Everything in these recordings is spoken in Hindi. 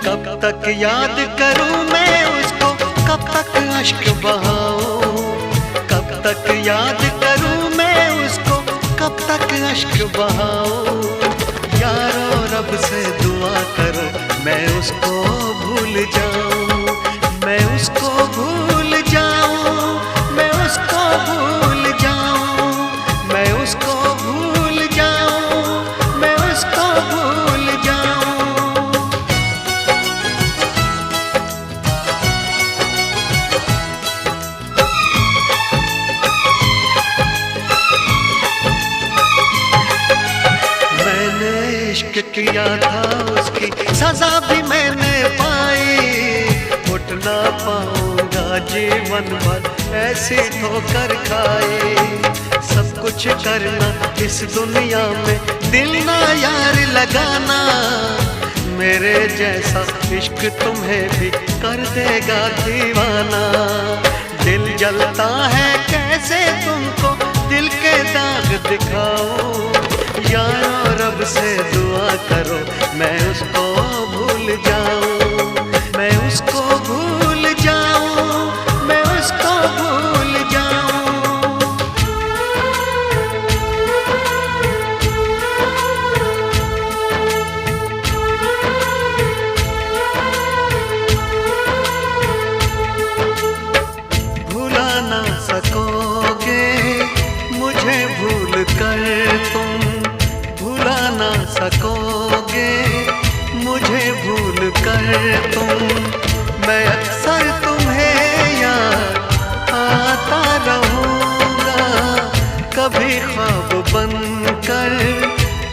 कब तक याद करूं मैं उसको, कब तक अश्क बहाऊं, कब तक याद करूं मैं उसको, कब तक अश्क बहाऊं। यारो रब से दुआ करो मैं उसको भूल जाऊं, मैं उसको भूल जाऊं, मैं उसको भूल जाऊं, मैं उसको भूल जाऊं, मैं उसको भूल जाऊं। मैंने इश्क किया था उसकी सजा भी मैंने पाई, उठ ना पाऊंगा जीवन भर ऐसी ठोकर खाई। सब कुछ करना इस दुनिया में, दिल ना यार लगाना, मेरे जैसा इश्क तुम्हें भी कर देगा दीवाना। दिल जलता है कैसे तुमको दिल के दाग दिखाऊं, यारो रब से दुआ करो मैं उसको भूल जाऊं, मैं उसको भूल जाऊं, मैं उसको भूल जाऊं। भुला ना सकोगे मुझे भूल कर तुम, भुला ना सकोगे मुझे भूल कर तुम। मैं अक्सर तुम्हें याद आता रहूँगा, कभी ख्वाब बनकर,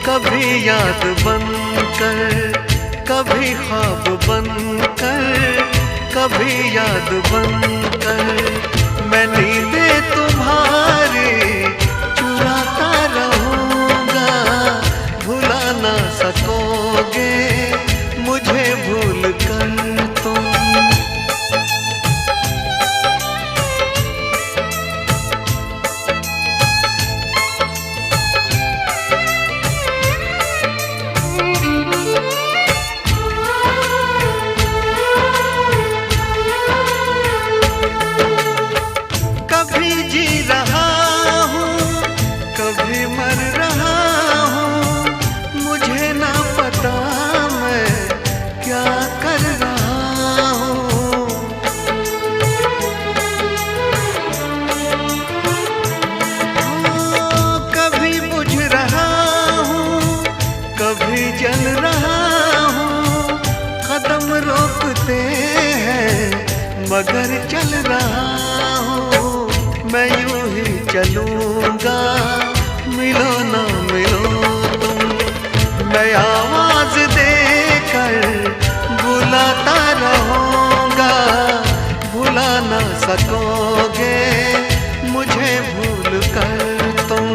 कभी याद बनकर, कभी ख्वाब बनकर, कभी याद बनकर। मैं नींदें तुम्हारी चुराता रहूँगा, भुला ना सकोगे मुझे भूल कर तुम। कभी जी रहा हूँ कभी मर रहा हूँ, मुझे ना पता मैं क्या कर रहा हूँ। कभी बुझ रहा हूँ कभी जल रहा हूँ, कदम रोकते हैं मगर चल रहा हूँ। मैं यूं ही चलूंगा मिलो ना मिलो तुम, मैं आवाज देकर बुलाता रहूंगा, भुला ना सकोगे मुझे भूल कर तुम।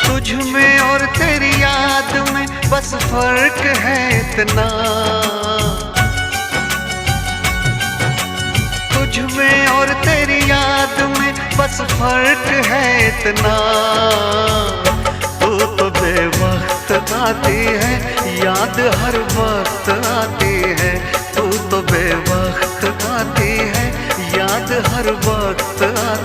तुझ में और तेरी याद में बस फर्क है इतना, तुझ में और तेरी याद में बस फर्क है इतना। तू तो बेवक्त आती है याद हर वक्त आती है, तू तो बेवक्त आती है याद हर वक्त आती है।